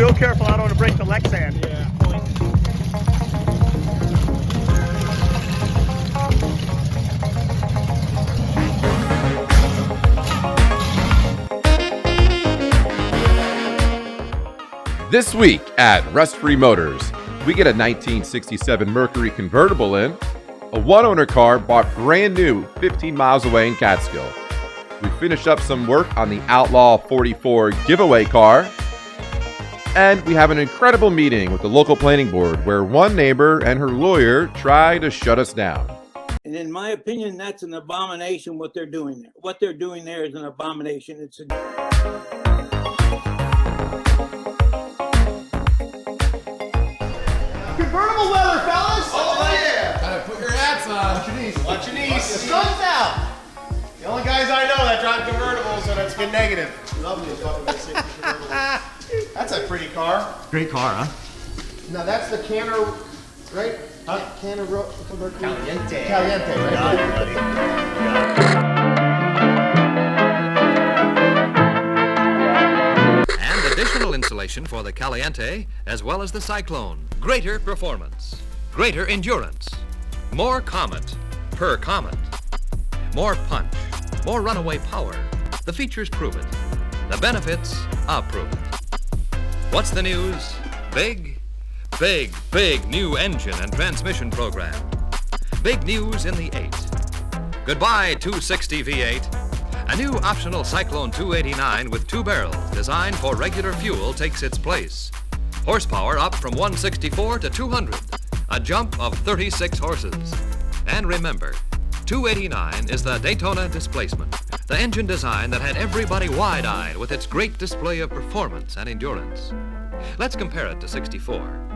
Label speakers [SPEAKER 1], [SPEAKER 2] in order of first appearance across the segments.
[SPEAKER 1] real careful. I don't want to break the Lexan.
[SPEAKER 2] Yeah.
[SPEAKER 3] This week at Rust Free Motors, we get a 1967 Mercury convertible in, a one-owner car bought brand new 15 miles away in Catskill. We finish up some work on the Outlaw 44 giveaway car, and we have an incredible meeting with the local planning board where one neighbor and her lawyer try to shut us down.
[SPEAKER 4] And in my opinion, that's an abomination what they're doing there. What they're doing there is an abomination. It's a
[SPEAKER 2] Convertible weather, fellas!
[SPEAKER 5] Oh, yeah!
[SPEAKER 2] Gotta put your hats on. Watch your knees.
[SPEAKER 5] Watch your knees.
[SPEAKER 2] The sun's out.
[SPEAKER 5] The only guys I know that drive convertibles, and it's been negative. Lovely talking about safety convertibles. That's a pretty car.
[SPEAKER 2] Great car, huh?
[SPEAKER 5] Now that's the Canner, right? Canner
[SPEAKER 2] Caliente.
[SPEAKER 5] Caliente, right?
[SPEAKER 2] Got it, buddy. Got it.
[SPEAKER 6] And additional insulation for the Caliente as well as the Cyclone. Greater performance, greater endurance, more Comet per Comet, more punch, more runaway power. The features prove it. The benefits prove it. What's the news? Big new engine and transmission program. Big news in the 8. Goodbye 260 V8. A new optional Cyclone 289 with 2 barrels designed for regular fuel takes its place. Horsepower up from 164 to 200, a jump of 36 horses. And remember, 289 is the Daytona displacement, the engine design that had everybody wide-eyed with its great display of performance and endurance. Let's compare it to 64.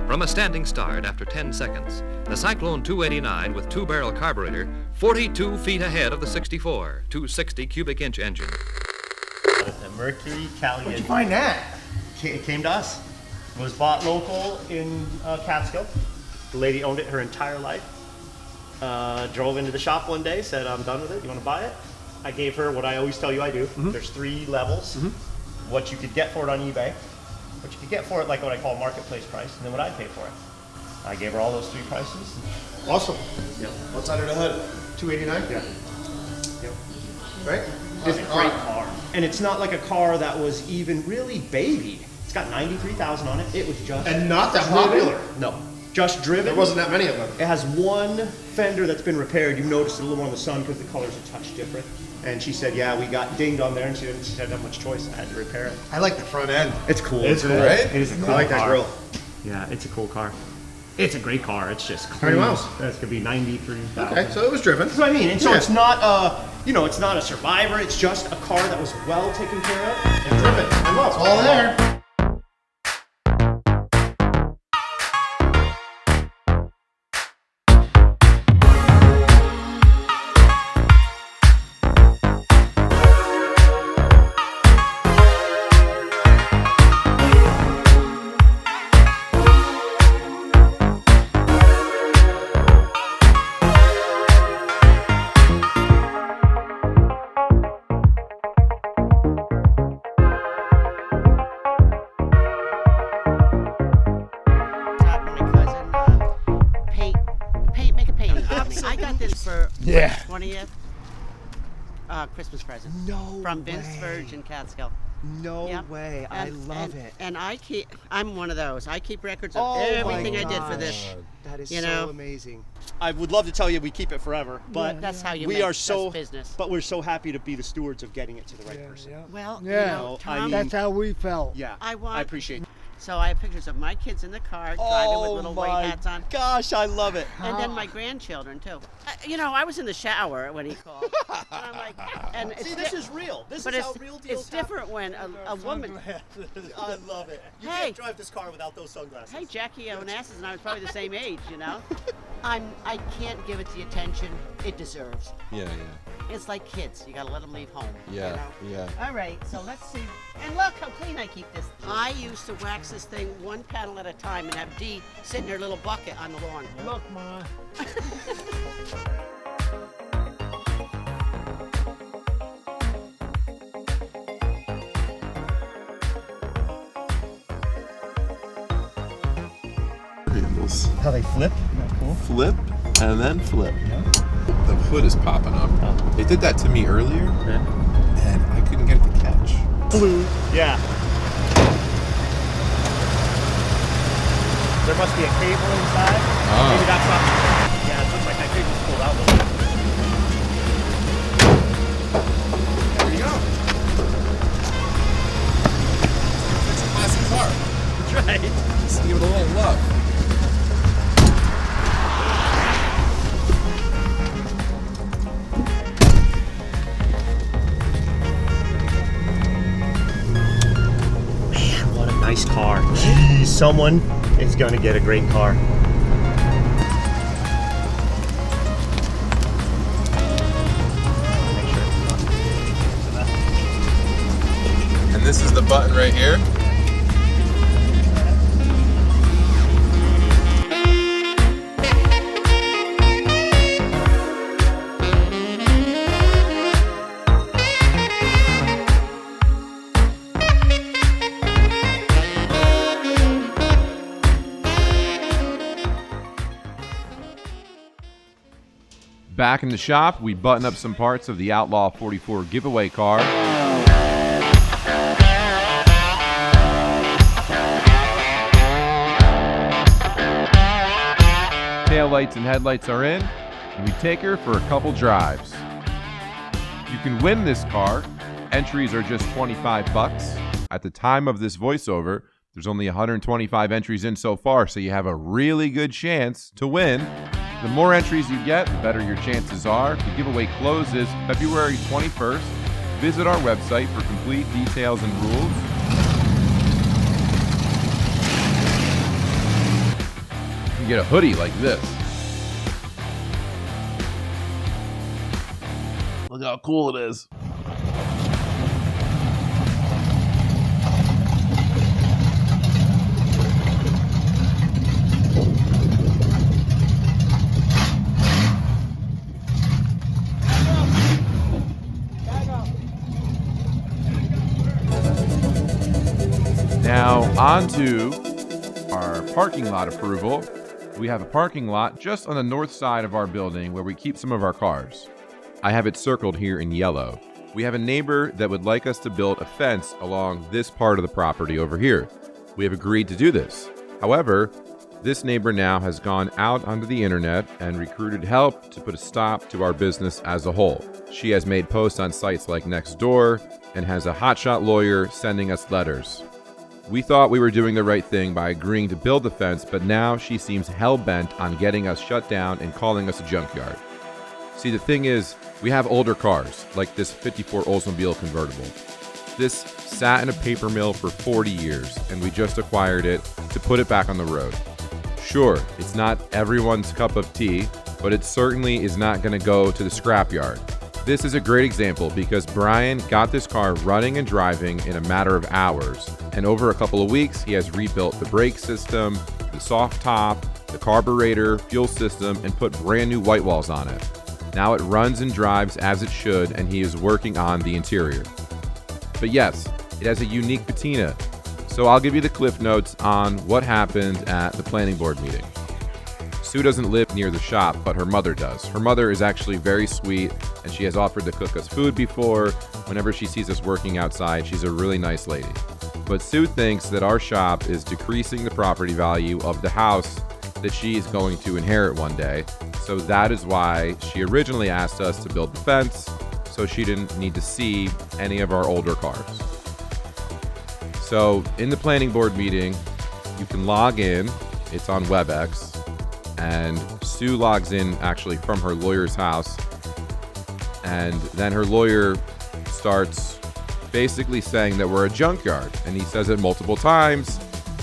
[SPEAKER 6] From a standing start after 10 seconds, the Cyclone 289 with 2-barrel carburetor, 42 feet ahead of the 64, 260 cubic inch engine.
[SPEAKER 7] The Mercury Caliente.
[SPEAKER 5] Where'd you find that?
[SPEAKER 7] It came to us. It was bought local in Catskill. The lady owned it her entire life. Drove into the shop one day, said, I'm done with it. You want to buy it? I gave her what I always tell you I do.
[SPEAKER 5] Mm-hmm.
[SPEAKER 7] There's 3 levels. Mm-hmm. What you could get for it on eBay, what you could get for it, like what I call marketplace price, and then what I'd pay for it. I gave her all those 3 prices.
[SPEAKER 5] Awesome.
[SPEAKER 7] Yep.
[SPEAKER 5] What's under the hood? 289?
[SPEAKER 7] Yeah. Yep.
[SPEAKER 5] Right?
[SPEAKER 7] It's a great car. And it's not like a car that was even really babied. It's got 93,000 on it. It was just
[SPEAKER 5] And not that
[SPEAKER 7] driven.
[SPEAKER 5] popular.
[SPEAKER 7] No. Just driven.
[SPEAKER 5] There wasn't that many of them.
[SPEAKER 7] It has one fender that's been repaired. You noticed it a little more in the sun because the color's a touch different. And she said, yeah, we got dinged on there, and she didn't have much choice. I had to repair it.
[SPEAKER 5] I like the front end.
[SPEAKER 7] It's cool.
[SPEAKER 5] It's cool, right?
[SPEAKER 7] It is a cool
[SPEAKER 5] I like that
[SPEAKER 7] car.
[SPEAKER 5] grill.
[SPEAKER 7] Yeah, it's a cool car. It's a great car. It's just
[SPEAKER 5] How many
[SPEAKER 7] clean.
[SPEAKER 5] miles?
[SPEAKER 7] That's gonna be 93,000.
[SPEAKER 5] Okay, so it was driven.
[SPEAKER 7] That's what I mean. And so
[SPEAKER 5] Yeah.
[SPEAKER 7] it's not it's not a survivor. It's just a car that was well taken care of and driven. I love
[SPEAKER 5] It's all there.
[SPEAKER 8] For
[SPEAKER 2] Yeah.
[SPEAKER 8] 20th Christmas present.
[SPEAKER 2] No
[SPEAKER 8] From Vince
[SPEAKER 2] way.
[SPEAKER 8] Verge in Catskill.
[SPEAKER 2] No
[SPEAKER 8] Yep.
[SPEAKER 2] way. I love it.
[SPEAKER 8] And I'm one of those. I keep records of
[SPEAKER 2] Oh
[SPEAKER 8] everything
[SPEAKER 2] my
[SPEAKER 8] I did for this.
[SPEAKER 2] gosh. That is
[SPEAKER 8] you
[SPEAKER 2] so
[SPEAKER 8] know.
[SPEAKER 2] amazing.
[SPEAKER 7] I would love to tell you we keep it forever, but
[SPEAKER 8] That's how you
[SPEAKER 7] we
[SPEAKER 8] make
[SPEAKER 7] are
[SPEAKER 8] best
[SPEAKER 7] so
[SPEAKER 8] business.
[SPEAKER 7] But we're so happy to be the stewards of getting it to the right person.
[SPEAKER 8] Well,
[SPEAKER 2] Yeah.
[SPEAKER 8] you know,
[SPEAKER 7] I
[SPEAKER 8] Tom,
[SPEAKER 7] mean-
[SPEAKER 2] That's how we felt.
[SPEAKER 7] Yeah.
[SPEAKER 8] I want-
[SPEAKER 7] I appreciate it.
[SPEAKER 8] so I have pictures of my kids in the car driving with little white hats on.
[SPEAKER 7] Gosh, I love it.
[SPEAKER 8] And then my grandchildren too. I was in the shower when he called. And I'm like, and it's
[SPEAKER 7] See, this is real. This
[SPEAKER 8] but
[SPEAKER 7] is
[SPEAKER 8] it's,
[SPEAKER 7] how real deals
[SPEAKER 8] it's different when a woman.
[SPEAKER 7] I love it. You
[SPEAKER 8] Hey.
[SPEAKER 7] can't drive this car without those sunglasses.
[SPEAKER 8] Hey, Jackie Onassis and I was probably the same age, you know. I can't give it the attention it deserves.
[SPEAKER 3] Yeah.
[SPEAKER 8] It's like kids. You gotta let them leave home.
[SPEAKER 3] Yeah,
[SPEAKER 8] You know?
[SPEAKER 3] yeah.
[SPEAKER 8] All right, so let's see. And look how clean I keep this. I used to wax this thing one panel at a time and have Dee sit in her little bucket on the lawn.
[SPEAKER 2] Look, Ma.
[SPEAKER 3] wheels.
[SPEAKER 7] How they flip? Isn't that cool?
[SPEAKER 3] Flip and then flip. The hood is popping up. They did that to me earlier, and I couldn't get it to catch.
[SPEAKER 7] Blue. Yeah. There must be a cable inside.
[SPEAKER 3] Oh.
[SPEAKER 7] Maybe that's not. Yeah, it looks like I could just pull out one.
[SPEAKER 3] There you go. It's a classic car.
[SPEAKER 7] That's right.
[SPEAKER 3] Just give it a little love.
[SPEAKER 7] What a nice car. Jeez, someone is going to get a great car.
[SPEAKER 3] And this is the button right here. Back in the shop, we button up some parts of the Outlaw 44 giveaway car. Tail lights and headlights are in, and we take her for a couple drives. You can win this car. Entries are just 25 bucks. At the time of this voiceover, there's only 125 entries in so far, so you have a really good chance to win. The more entries you get, the better your chances are. The giveaway closes February 21st. Visit our website for complete details and rules. You can get a hoodie like this. Look how cool it is. Now, on to our parking lot approval. We have a parking lot just on the north side of our building where we keep some of our cars. I have it circled here in yellow. We have a neighbor that would like us to build a fence along this part of the property over here. We have agreed to do this. However, this neighbor now has gone out onto the internet and recruited help to put a stop to our business as a whole. She has made posts on sites like Nextdoor and has a hotshot lawyer sending us letters. We thought we were doing the right thing by agreeing to build the fence, but now she seems hell-bent on getting us shut down and calling us a junkyard. See, the thing is, we have older cars, like this 54 Oldsmobile convertible. This sat in a paper mill for 40 years, and we just acquired it to put it back on the road. Sure, it's not everyone's cup of tea, but it certainly is not going to go to the scrapyard. This is a great example because Brian got this car running and driving in a matter of hours, and over a couple of weeks, he has rebuilt the brake system, the soft top, the carburetor, fuel system, and put brand new white walls on it. Now it runs and drives as it should, and he is working on the interior. But yes, it has a unique patina. So I'll give you the cliff notes on what happened at the planning board meeting. Sue doesn't live near the shop, but her mother does. Her mother is actually very sweet, and she has offered to cook us food before. Whenever she sees us working outside, she's a really nice lady. But Sue thinks that our shop is decreasing the property value of the house that she is going to inherit one day. So that is why she originally asked us to build the fence, so she didn't need to see any of our older cars. So in the planning board meeting, you can log in. It's on WebEx. And Sue logs in actually from her lawyer's house. And then her lawyer starts basically saying that we're a junkyard. And he says it multiple times.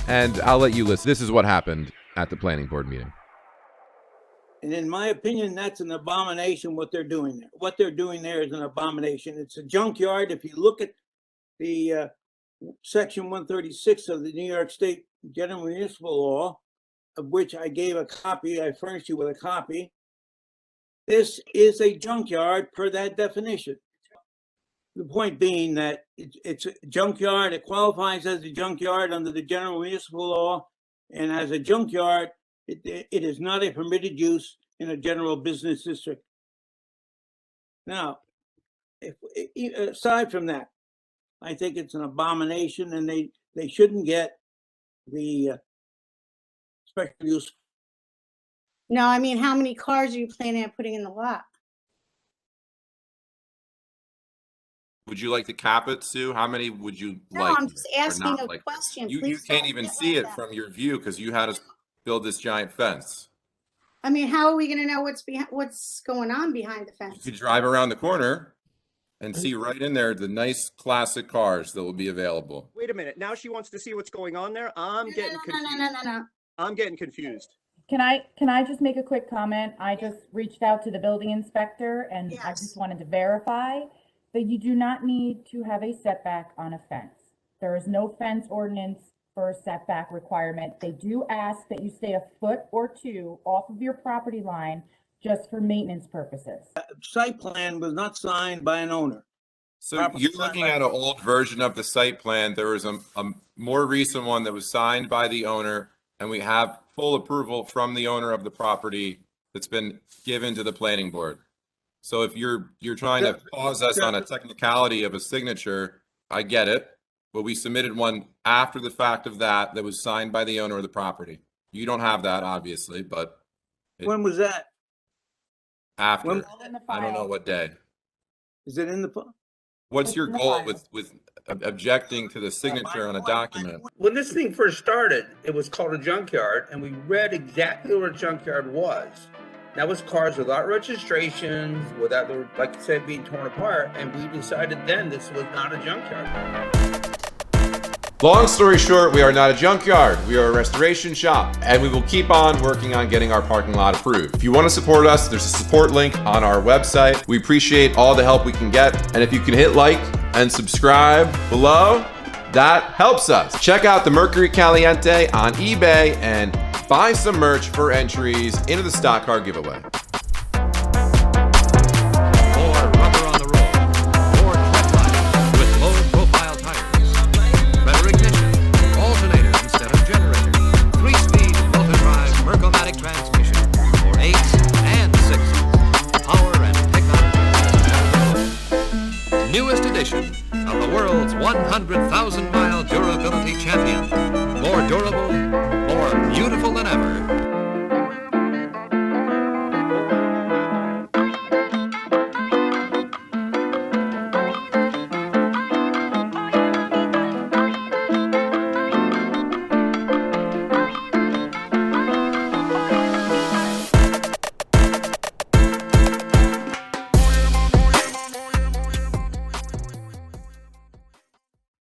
[SPEAKER 3] And I'll let you listen. This is what happened at the planning board meeting.
[SPEAKER 4] And in my opinion, that's an abomination what they're doing there. What they're doing there is an abomination. It's a junkyard. If you look at the Section 136 of the New York State General Municipal Law, of which I gave a copy, I furnished you with a copy. This is a junkyard per that definition. The point being that it's a junkyard, it qualifies as a junkyard under the General Municipal Law, and as a junkyard, It is not a permitted use in a general business district. Now, aside from that, I think it's an abomination, and they shouldn't get the special use.
[SPEAKER 9] No, I mean, how many cars are you planning on putting in the lot?
[SPEAKER 3] Would you like to cap it, Sue? How many would you
[SPEAKER 9] No,
[SPEAKER 3] like?
[SPEAKER 9] I'm just
[SPEAKER 3] or
[SPEAKER 9] asking
[SPEAKER 3] not
[SPEAKER 9] a
[SPEAKER 3] like?
[SPEAKER 9] question.
[SPEAKER 3] You
[SPEAKER 9] Please
[SPEAKER 3] can't
[SPEAKER 9] don't
[SPEAKER 3] even
[SPEAKER 9] get
[SPEAKER 3] see
[SPEAKER 9] like
[SPEAKER 3] it
[SPEAKER 9] that.
[SPEAKER 3] from your view because you had us build this giant fence.
[SPEAKER 9] I mean, how are we going to know what's going on behind the
[SPEAKER 3] You
[SPEAKER 9] fence?
[SPEAKER 3] could drive around the corner and see right in there the nice classic cars that will be available.
[SPEAKER 2] Wait a minute. Now she wants to see what's going on there. I'm getting
[SPEAKER 9] No,
[SPEAKER 2] confused.
[SPEAKER 9] no.
[SPEAKER 2] I'm getting confused.
[SPEAKER 10] Can I just make a quick comment? I just reached out to the building inspector and I
[SPEAKER 9] Yes.
[SPEAKER 10] just wanted to verify that you do not need to have a setback on a fence. There is no fence ordinance for a setback requirement. They do ask that you stay a foot or two off of your property line just for maintenance purposes.
[SPEAKER 4] Site plan was not signed by an owner.
[SPEAKER 3] So
[SPEAKER 4] Property
[SPEAKER 3] you're
[SPEAKER 4] signed
[SPEAKER 3] looking
[SPEAKER 4] by-
[SPEAKER 3] at an old version of the site plan. There was a more recent one that was signed by the owner, and we have full approval from the owner of the property that's been given to the planning board. So if you're trying to pause us on a technicality of a signature, I get it. But we submitted one after the fact of that was signed by the owner of the property. You don't have that, obviously, but
[SPEAKER 4] When was that?
[SPEAKER 3] after,
[SPEAKER 4] When-
[SPEAKER 10] All in the
[SPEAKER 3] I don't know
[SPEAKER 10] file.
[SPEAKER 3] what day.
[SPEAKER 4] Is it in the?
[SPEAKER 3] What's
[SPEAKER 10] It's
[SPEAKER 3] your
[SPEAKER 10] in the
[SPEAKER 3] goal
[SPEAKER 10] file.
[SPEAKER 3] with objecting to the signature on a document?
[SPEAKER 11] When this thing first started, it was called a junkyard, and we read exactly what a junkyard was. That was cars without registrations, without, like I said, being torn apart, and we decided then this was not a junkyard.
[SPEAKER 3] Long story short, we are not a junkyard. We are a restoration shop, and we will keep on working on getting our parking lot approved. If you want to support us, there's a support link on our website. We appreciate all the help we can get, and if you can hit like and subscribe below, that helps us. Check out the Mercury Caliente on eBay and buy some merch for entries into the stock car giveaway.